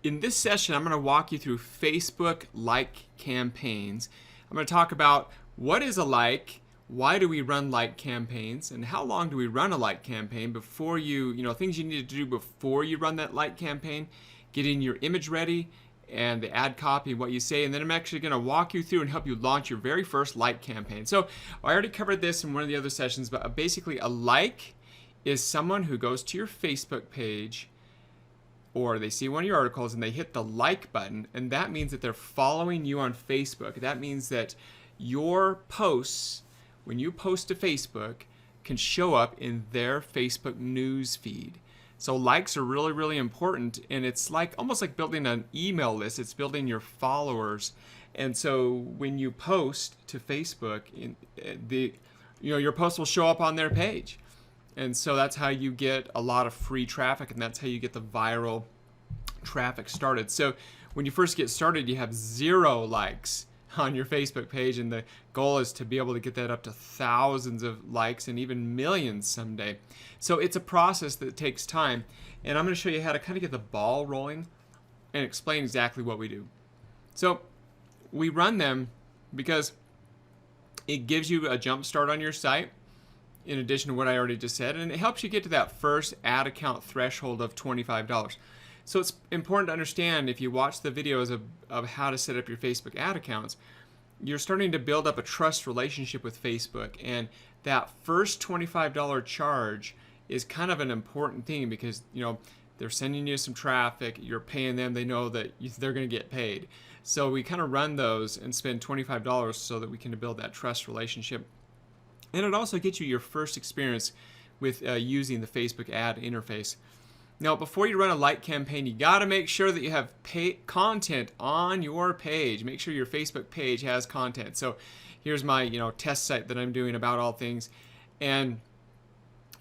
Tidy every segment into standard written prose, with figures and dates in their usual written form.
In this session, I'm going to walk you through Facebook like campaigns. I'm going to talk about what is a like, why do we run like campaigns, and how long do we run a like campaign before things you need to do before you run that like campaign, getting your image ready, and the ad copy, what you say, and then I'm actually going to walk you through and help you launch your very first like campaign. So I already covered this in one of the other sessions, but basically a like is someone who goes to your Facebook page or they see one of your articles and they hit the like button, and that means that they're following you on Facebook. That means that your posts, when you post to Facebook, can show up in their Facebook news feed. So likes are really, really important, and it's like almost like building an email list. It's building your followers. And so when you post to Facebook, your post will show up on their page. And so that's how you get a lot of free traffic, and that's how you get the viral traffic started. So when you first get started, you have 0 likes on your Facebook page, and the goal is to be able to get that up to thousands of likes and even millions someday. So it's a process that takes time, and I'm going to show you how to kind of get the ball rolling and explain exactly what we do. So we run them because it gives you a jump start on your site, in addition to what I already just said, and it helps you get to that first ad account threshold of $25. So it's important to understand, if you watch the videos of how to set up your Facebook ad accounts, you're starting to build up a trust relationship with Facebook, and that first $25 charge is kind of an important thing because they're sending you some traffic, you're paying them, they know that they're going to get paid. So we kind of run those and spend $25 so that we can build that trust relationship. And it also gets you your first experience with using the Facebook ad interface. Now, before you run a like campaign, you got to make sure that you have content on your page. Make sure your Facebook page has content. So here's my test site that I'm doing about all things, and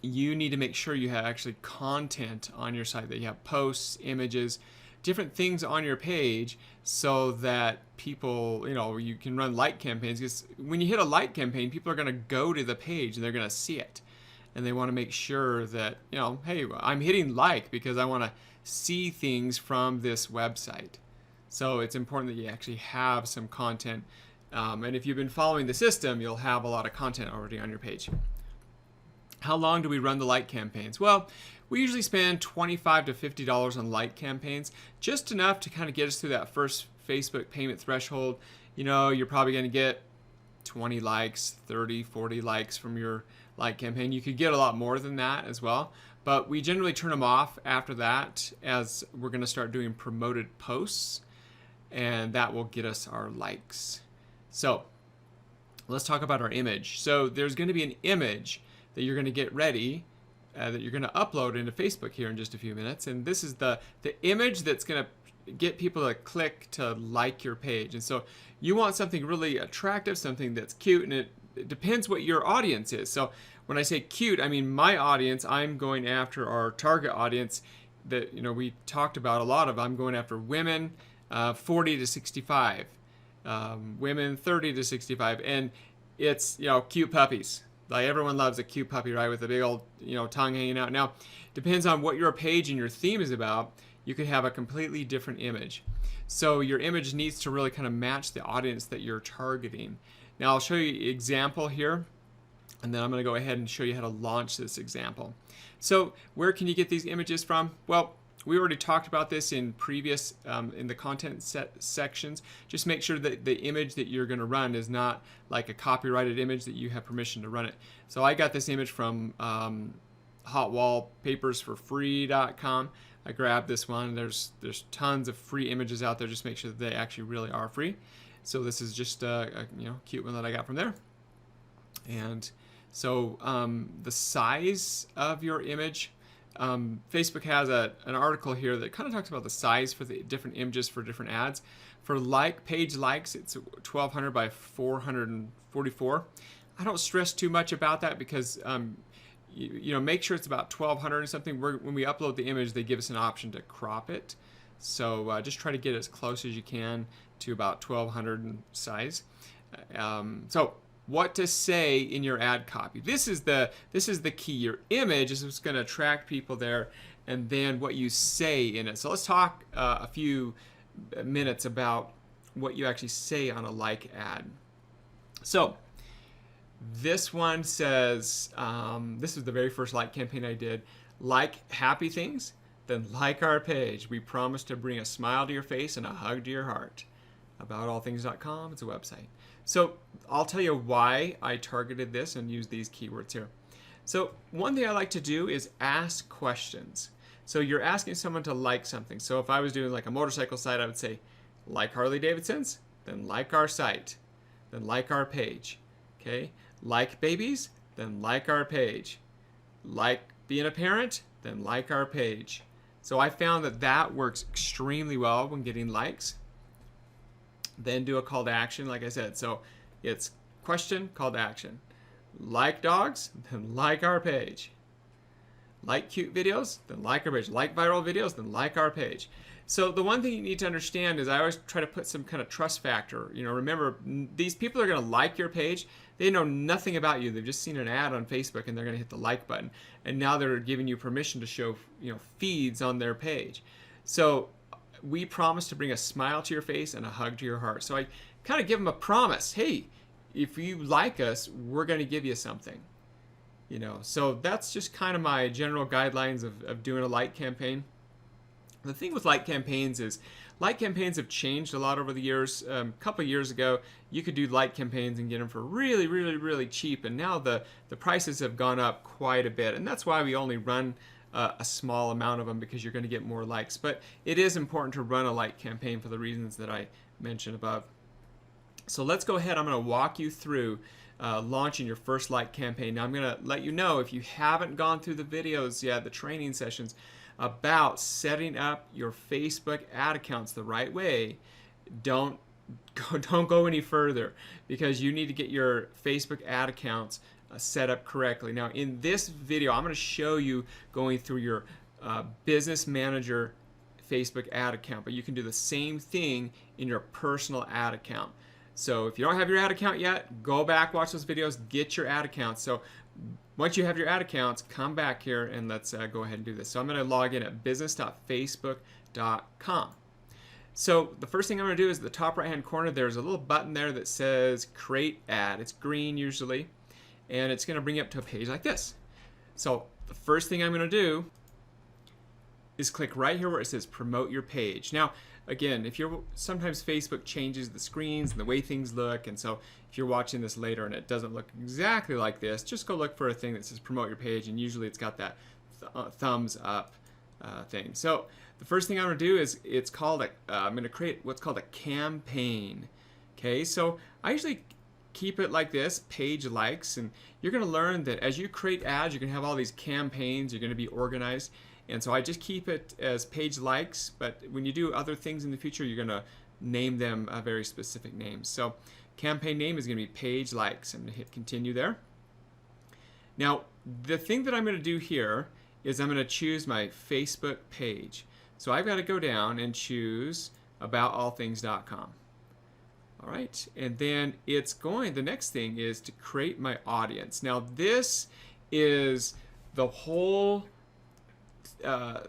you need to make sure you have actually content on your site, that you have posts, images, different things on your page, so that people, you can run like campaigns. Because when you hit a like campaign, people are going to go to the page and they're going to see it, and they want to make sure that hey, I'm hitting like because I want to see things from this website. So it's important that you actually have some content, and if you've been following the system, you'll have a lot of content already on your page. How long do we run the like campaigns? Well, we usually spend $25 to $50 on like campaigns, just enough to kind of get us through that first Facebook payment threshold. You're probably going to get 20 likes, 30, 40 likes from your like campaign. You could get a lot more than that as well, but we generally turn them off after that, as we're going to start doing promoted posts, and that will get us our likes. So let's talk about our image. So there's going to be an image that you're going to get ready, that you're going to upload into Facebook here in just a few minutes. And this is the image that's going to get people to click to like your page. And so you want something really attractive, something that's cute, and it depends what your audience is. So when I say cute, I mean my audience. I'm going after our target audience that we talked about a lot of. I'm going after women 40 to 65, women 30 to 65, and it's cute puppies. Like, everyone loves a cute puppy, right, with a big old tongue hanging out. Now, depends on what your page and your theme is about. You could have a completely different image. So your image needs to really kind of match the audience that you're targeting. Now I'll show you an example here, and then I'm going to go ahead and show you how to launch this example. So where can you get these images from? Well, we already talked about this in previous, in the content sections. Just make sure that the image that you're going to run is not like a copyrighted image, that you have permission to run it. So I got this image from hotwallpapersforfree.com. I grabbed this one. There's tons of free images out there. Just make sure that they actually really are free. So this is just a cute one that I got from there. And so the size of your image, Facebook has an article here that kind of talks about the size for the different images for different ads. For page likes, it's 1200 by 444. I don't stress too much about that because make sure it's about 1200 or something. When we upload the image, they give us an option to crop it. So just try to get as close as you can to about 1200 in size. So what to say in your ad copy. This is the key. Your image is what's going to attract people there, and then what you say in it. So let's talk a few minutes about what you actually say on a like ad. So this one says, this is the very first like campaign I did. Like happy things, then like our page. We promise to bring a smile to your face and a hug to your heart. AboutAllThings.com, it's a website. So I'll tell you why I targeted this and used these keywords here. So one thing I like to do is ask questions. So you're asking someone to like something. So if I was doing like a motorcycle site, I would say, like Harley Davidson's, then like our site, then like our page. Okay? Like babies, then like our page. Like being a parent, then like our page. So I found that that works extremely well when getting likes. Then do a call to action, like I said. So it's question, call to action. Like dogs, then like our page. Like cute videos, then like our page. Like viral videos, then like our page. So the one thing you need to understand is I always try to put some kind of trust factor. You know, remember, these people are going to like your page. They know nothing about you. They've just seen an ad on Facebook and they're going to hit the like button. And now they're giving you permission to show, feeds on their page. So we promise to bring a smile to your face and a hug to your heart. So I kind of give them a promise. Hey, if you like us, we're going to give you something. So that's just kind of my general guidelines of doing a like campaign. The thing with like campaigns is like campaigns have changed a lot over the years. A couple of years ago, you could do like campaigns and get them for really, really, really cheap. And now the prices have gone up quite a bit. And that's why we only run a small amount of them, because you're going to get more likes. But it is important to run a like campaign for the reasons that I mentioned above. So let's go ahead. I'm going to walk you through launching your first like campaign. Now I'm going to let you know, if you haven't gone through the videos yet, the training sessions about setting up your Facebook ad accounts the right way, don't go any further, because you need to get your Facebook ad accounts set up correctly. Now in this video, I'm going to show you going through your business manager Facebook ad account, but you can do the same thing in your personal ad account. So if you don't have your ad account yet, go back, watch those videos, get your ad accounts. So once you have your ad accounts, come back here and let's go ahead and do this. So I'm going to log in at business.facebook.com. So the first thing I'm going to do is the top right hand corner, there's a little button there that says create ad. It's green usually, and it's going to bring you up to a page like this. So the first thing I'm going to do is click right here where it says promote your page. Now again, sometimes Facebook changes the screens and the way things look, and so if you're watching this later and it doesn't look exactly like this, just go look for a thing that says promote your page, and usually it's got that thumbs up thing. So the first thing I'm going to do is I'm going to create what's called a campaign. Okay, so I usually keep it like this, page likes, and you're going to learn that as you create ads, you're going to have all these campaigns, you're going to be organized. And so I just keep it as page likes, but when you do other things in the future, you're going to name them a very specific name. So campaign name is going to be page likes. I'm going to hit continue there. Now, the thing that I'm going to do here is I'm going to choose my Facebook page. So I've got to go down and choose AboutAllThings.com. All right, and then the next thing is to create my audience. Now this is the whole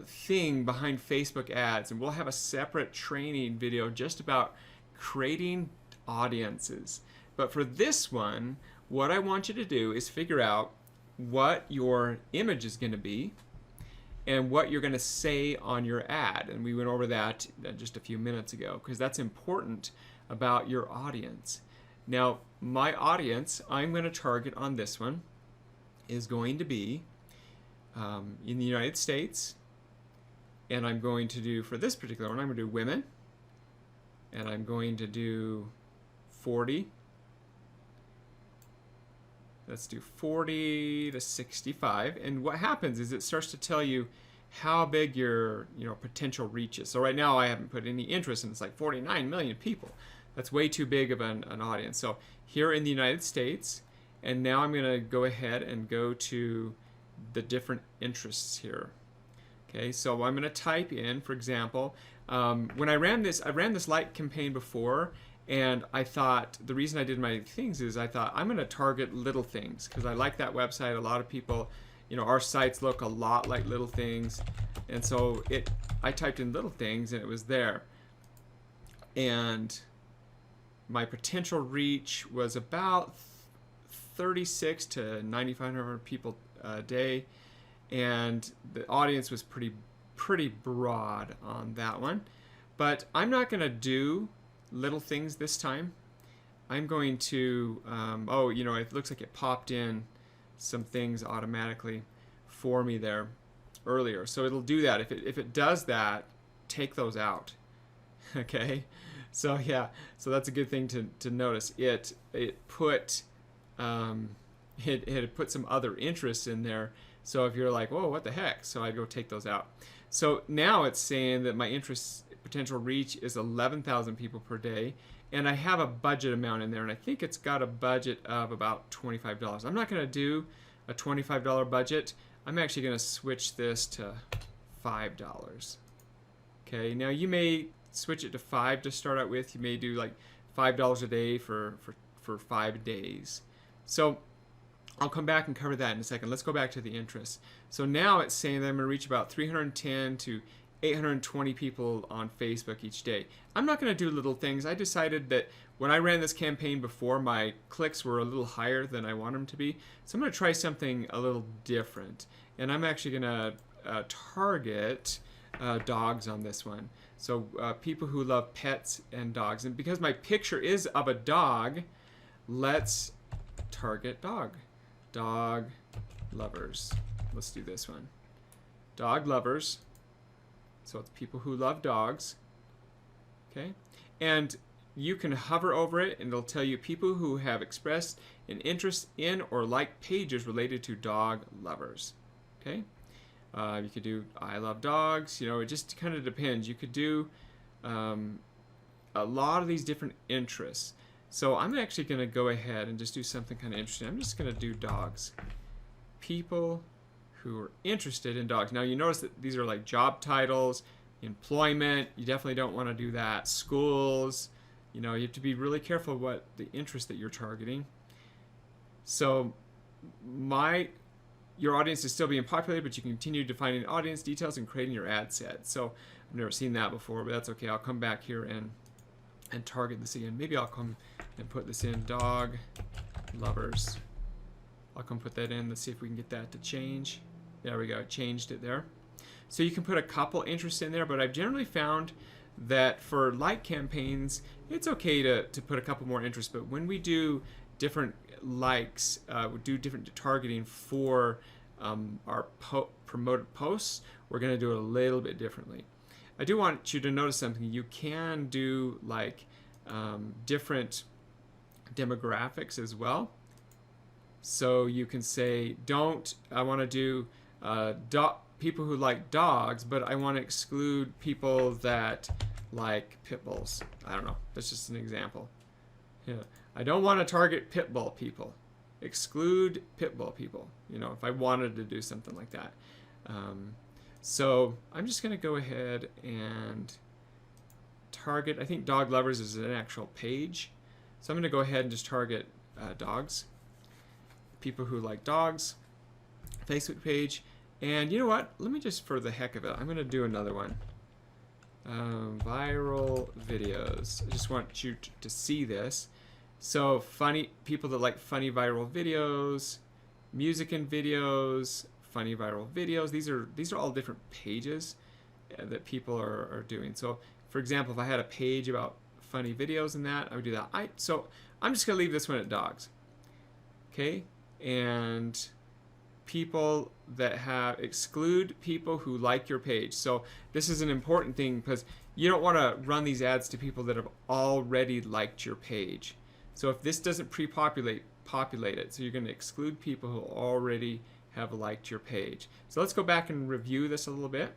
thing behind Facebook ads, and we'll have a separate training video just about creating audiences. But for this one, what I want you to do is figure out what your image is going to be and what you're going to say on your ad. And we went over that just a few minutes ago, because that's important about your audience. Now, my audience, I'm going to target on this one, is going to be in the United States, and I'm going to do, for this particular one, I'm going to do women, and I'm going to do 40. Let's do 40 to 65, and what happens is it starts to tell you how big your potential reach is. So right now I haven't put any interest, and it's like 49 million people. That's way too big of an audience. So here in the United States, and now I'm going to go ahead and go to the different interests here. Okay, so I'm going to type in, for example, when I ran this like campaign before, and I thought the reason I did my things is I thought I'm going to target little things, because I like that website. A lot of people our sites look a lot like Little Things, and so I typed in Little Things and it was there. And my potential reach was about 36 to 9,500 people a day, and the audience was pretty broad on that one. But I'm not going to do Little Things this time. I'm going to it looks like it popped in some things automatically for me there earlier, so it'll do that. If it does that, take those out. Okay, so yeah, so that's a good thing to notice. It put it had put some other interests in there. So if you're like, whoa, what the heck? So I'd go take those out. So now it's saying that my interest potential reach is 11,000 people per day, and I have a budget amount in there, and I think it's got a budget of about $25. I'm not going to do a $25 budget. I'm actually going to switch this to $5. Okay, now you may switch it to $5 to start out with. You may do like $5 a day for 5 days. So I'll come back and cover that in a second. Let's go back to the interest. So now it's saying that I'm going to reach about 310 to 820 people on Facebook each day. I'm not going to do Little Things. I decided that when I ran this campaign before, my clicks were a little higher than I want them to be. So I'm going to try something a little different. And I'm actually going to target dogs on this one. So people who love pets and dogs. And because my picture is of a dog, let's target dog lovers. Let's do this one. Dog lovers. So it's people who love dogs. Okay, and you can hover over it and it'll tell you people who have expressed an interest in or like pages related to dog lovers. Okay, you could do I love dogs. It just kind of depends. You could do a lot of these different interests. So I'm actually going to go ahead and just do something kind of interesting. I'm just going to do dogs. People who are interested in dogs. Now you notice that these are like job titles, employment. You definitely don't want to do that. Schools. You have to be really careful what the interest that you're targeting. So your audience is still being populated, but you can continue defining audience details and creating your ad set. So I've never seen that before, but that's okay. I'll come back here and target this again. Maybe I'll come and put this in dog lovers. I'll come put that in. Let's see if we can get that to change. There we go. It changed it there. So you can put a couple interests in there, but I've generally found that for like campaigns, it's okay to put a couple more interests. But when we do different likes, we do different targeting for our promoted posts, we're going to do it a little bit differently. I do want you to notice something. You can do like different demographics as well. So you can say, I want to do people who like dogs, but I want to exclude people that like pit bulls. I don't know. That's just an example. Yeah. I don't want to target pit bull people. Exclude pit bull people. If I wanted to do something like that. So I'm just going to go ahead and target. I think dog lovers is an actual page. So I'm going to go ahead and just target dogs. People who like dogs. Facebook page. And you know what? Let me just, for the heck of it, I'm going to do another one. Viral videos. I just want you to see this. So people that like funny viral videos, music and videos, funny viral videos. These are all different pages that people are doing. So for example, if I had a page about funny videos and that, I would do that. So I'm just going to leave this one at dogs. Okay? And people that exclude people who like your page. So this is an important thing because you don't want to run these ads to people that have already liked your page. So if this doesn't populate it. So you're going to exclude people who already have liked your page. So let's go back and review this a little bit.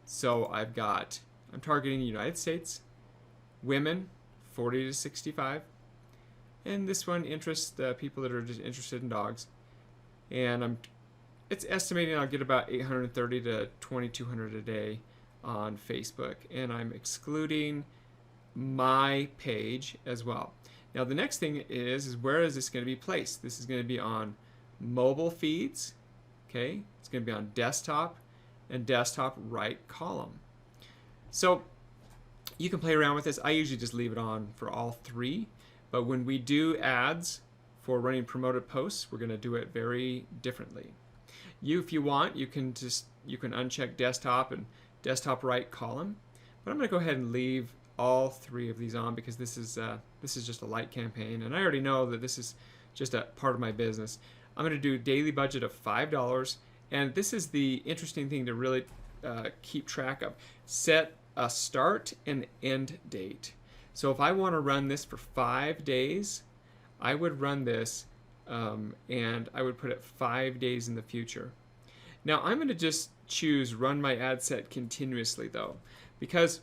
So I'm targeting United States, women 40 to 65. And this one interests the people that are just interested in dogs. And it's estimating I'll get about 830 to 2,200 a day on Facebook. And I'm excluding my page as well. Now the next thing is where is this going to be placed? This is going to be on mobile feeds, okay? It's going to be on desktop and desktop right column. So you can play around with this. I usually just leave it on for all three, but when we do ads for running promoted posts, we're going to do it very differently. If you want, you can uncheck desktop and desktop right column, but I'm going to go ahead and leave all three of these on because this is just a light campaign, and I already know that this is just a part of my business. I'm going to do daily budget of $5, and this is the interesting thing to really keep track of. Set a start and end date. So if I want to run this for 5 days, I would run this and I would put it 5 days in the future. Now I'm going to just choose run my ad set continuously though, because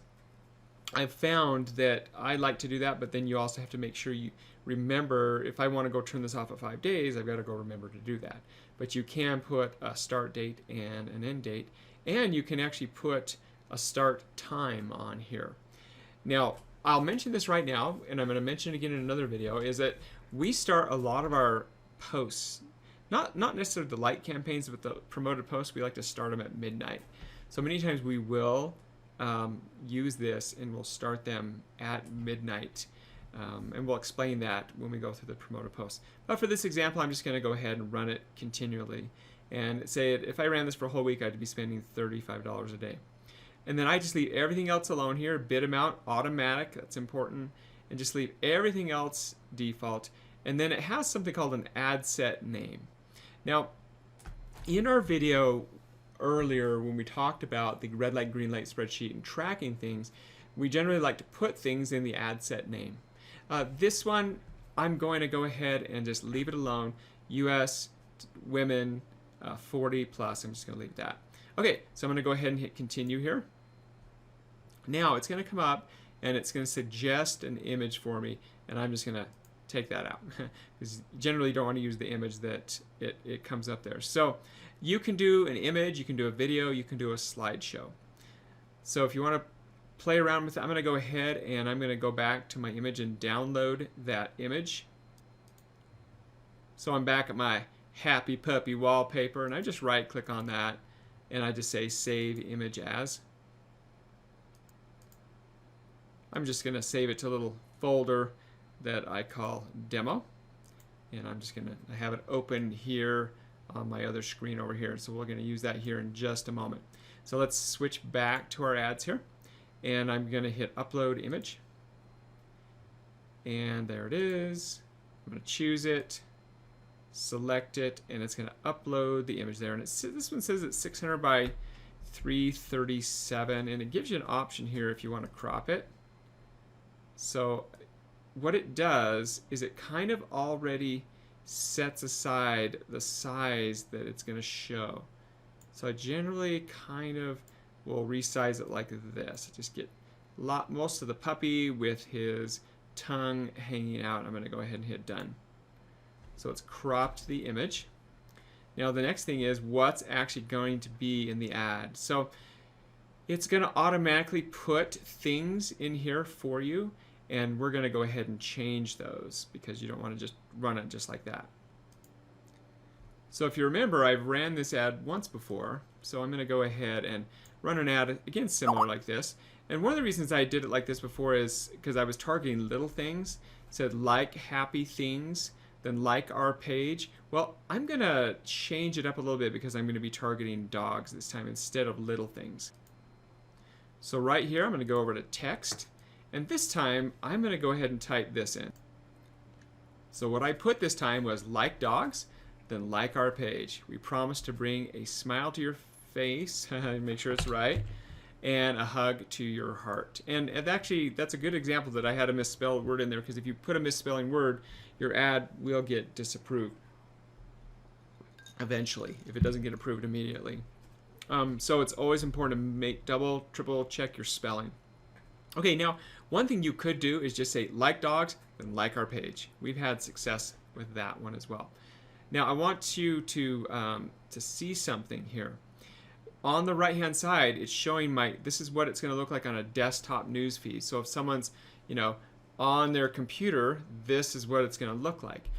I've found that I like to do that, but then you also have to make sure you remember, if I want to go turn this off at 5 days, I've got to go remember to do that. But you can put a start date and an end date, and you can actually put a start time on here. Now, I'll mention this right now, and I'm going to mention it again in another video, is that we start a lot of our posts, not necessarily the light campaigns, but the promoted posts, we like to start them at midnight. So many times we will use this and we'll start them at midnight. And we'll explain that when we go through the promoted posts. But for this example, I'm just going to go ahead and run it continually. And say if I ran this for a whole week, I'd be spending $35 a day. And then I just leave everything else alone here. Bid amount, automatic, that's important. And just leave everything else default. And then it has something called an ad set name. Now, in our video earlier when we talked about the red light, green light spreadsheet and tracking things, we generally like to put things in the ad set name. This one, I'm going to go ahead and just leave it alone. US women 40 plus, I'm just going to leave that. Okay, so I'm going to go ahead and hit continue here. Now it's going to come up and it's going to suggest an image for me, and I'm just going to take that out because generally you don't want to use the image that it comes up there. So you can do an image, you can do a video, you can do a slideshow. So if you want to play around with it, I'm going to go ahead and I'm going to go back to my image and download that image. So I'm back at my happy puppy wallpaper, and I just right click on that and I just say save image as. I'm just going to save it to a little folder that I call demo, and I'm just going to have it open here on my other screen over here. So we're going to use that here in just a moment. So let's switch back to our ads here, and I'm going to hit upload image, and there it is. I'm going to choose it, select it, and it's going to upload the image there. And this one says it's 600 by 337, and it gives you an option here if you want to crop it. So what it does is it kind of already sets aside the size that it's going to show. So I generally kind of will resize it like this. Just get most of the puppy with his tongue hanging out. I'm going to go ahead and hit done. So it's cropped the image. Now the next thing is what's actually going to be in the ad. So it's going to automatically put things in here for you, and we're going to go ahead and change those because you don't want to just run it just like that. So if you remember, I've ran this ad once before, so I'm going to go ahead and run an ad again similar like this. And one of the reasons I did it like this before is because I was targeting little things. It said like happy things, then like our page. Well, I'm going to change it up a little bit because I'm going to be targeting dogs this time instead of little things. So right here, I'm going to go over to text. And this time, I'm going to go ahead and type this in. So what I put this time was like dogs, then like our page. We promise to bring a smile to your face, make sure it's right, and a hug to your heart. And actually, that's a good example that I had a misspelled word in there, because if you put a misspelling word, your ad will get disapproved eventually, if it doesn't get approved immediately. So it's always important to make double, triple check your spelling. Okay, now one thing you could do is just say like dogs, then like our page. We've had success with that one as well. Now I want you to see something here. On the right hand side, it's showing this is what it's going to look like on a desktop news feed. So if someone's, on their computer, this is what it's going to look like.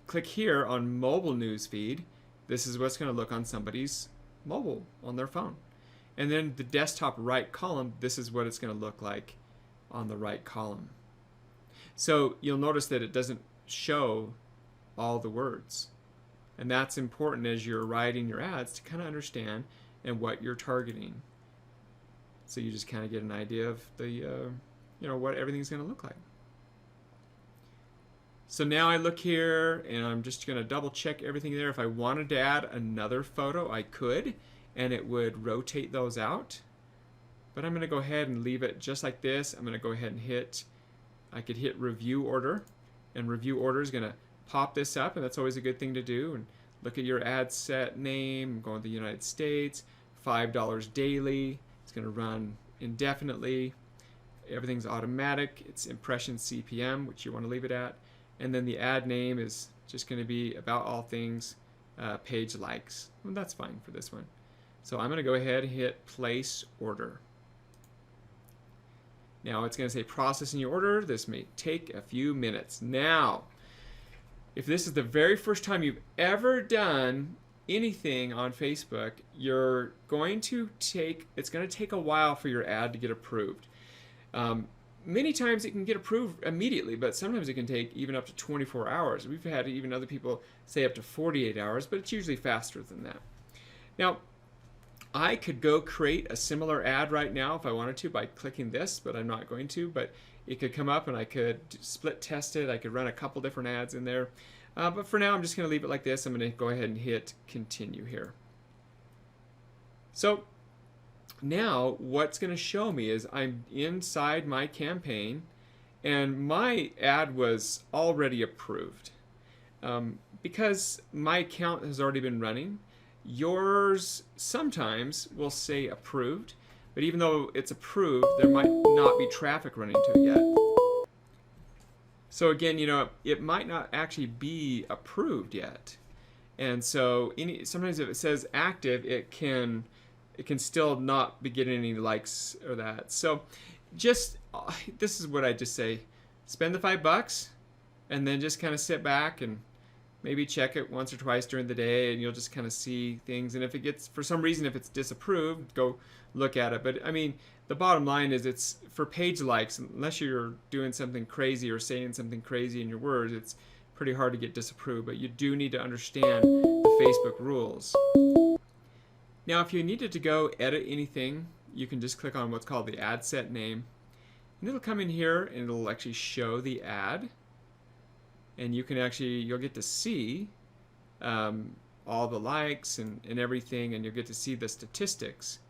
Click here on mobile news feed. This is what's going to look on somebody's mobile on their phone. And then the desktop right column, this is what it's going to look like on the right column. So you'll notice that it doesn't show all the words. And that's important as you're writing your ads to kind of understand and what you're targeting. So you just kind of get an idea of the, what everything's going to look like. So now I look here and I'm just going to double check everything there. If I wanted to add another photo, I could, and it would rotate those out. But I'm going to go ahead and leave it just like this. I'm going to go ahead and I could hit review order, and review order is going to pop this up, and that's always a good thing to do. And look at your ad set name. I'm going to the United States, $5 daily. It's going to run indefinitely. Everything's automatic. It's impression CPM, which you want to leave it at. And then the ad name is just going to be about all things page likes. Well, that's fine for this one. So I'm going to go ahead and hit place order. Now it's going to say processing your order. This may take a few minutes. Now, if this is the very first time you've ever done anything on Facebook, it's going to take a while for your ad to get approved. Many times it can get approved immediately, but sometimes it can take even up to 24 hours. We've had even other people say up to 48 hours, but it's usually faster than that. Now, I could go create a similar ad right now if I wanted to by clicking this, but I'm not going to. But it could come up and I could split test it. I could run a couple different ads in there. But for now, I'm just going to leave it like this. I'm going to go ahead and hit continue here. So now what's going to show me is I'm inside my campaign and my ad was already approved. Because my account has already been running, yours sometimes will say approved, but even though it's approved, there might not be traffic running to it yet. So again, it might not actually be approved yet. And so sometimes if it says active, it can still not be getting any likes or that. So this is what I just say. Spend the $5 and then just kind of sit back and maybe check it once or twice during the day, and you'll just kind of see things. And if it gets, for some reason, if it's disapproved, go look at it. But I mean, the bottom line is it's for page likes. Unless you're doing something crazy or saying something crazy in your words, it's pretty hard to get disapproved. But you do need to understand the Facebook rules. Now, if you needed to go edit anything, you can just click on what's called the ad set name. And it'll come in here and it'll actually show the ad. And you'll get to see all the likes and everything, and you'll get to see the statistics.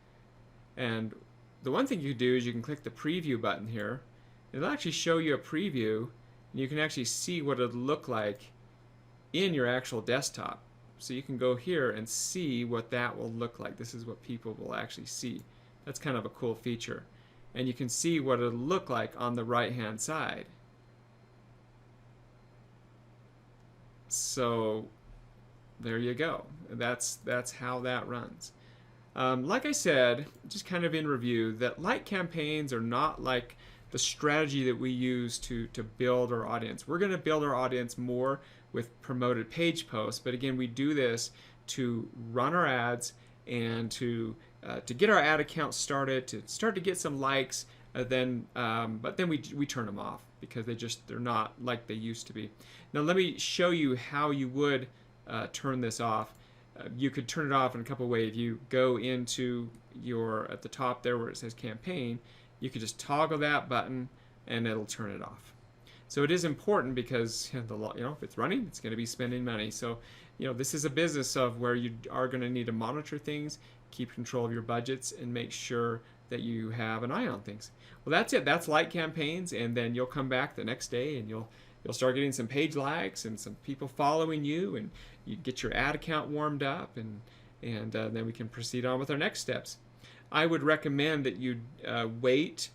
And the one thing you can do is you can click the preview button here. It'll actually show you a preview, and you can actually see what it'll look like in your actual desktop. So you can go here and see what that will look like. This is what people will actually see. That's kind of a cool feature. And you can see what it'll look like on the right-hand side. So there you go. That's how that runs. Like I said, just kind of in review, that like campaigns are not like the strategy that we use to build our audience. We're going to build our audience more with promoted page posts, but again, we do this to run our ads and to get our ad account started, to start to get some likes, but then we turn them off because they're not like they used to be. Now let me show you how you would turn this off. You could turn it off in a couple ways. You go into at the top there where it says campaign, you could just toggle that button and it'll turn it off. So it is important because if it's running, it's going to be spending money. So this is a business of where you are going to need to monitor things, keep control of your budgets, and make sure that you have an eye on things. Well, that's it. That's like campaigns, and then you'll come back the next day and you'll start getting some page likes and some people following you, and you get your ad account warmed up, and then we can proceed on with our next steps. I would recommend that you wait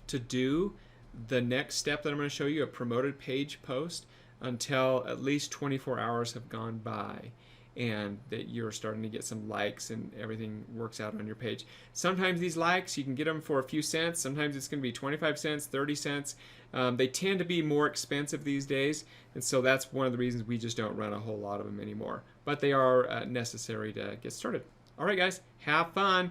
to do the next step that I'm going to show you, a promoted page post, until at least 24 hours have gone by. and that you're starting to get some likes and everything works out on your page. Sometimes these likes, you can get them for a few cents. Sometimes it's going to be 25 cents, 30 cents. They tend to be more expensive these days, and so that's one of the reasons we just don't run a whole lot of them anymore. But they are necessary to get started. All right, guys, have fun.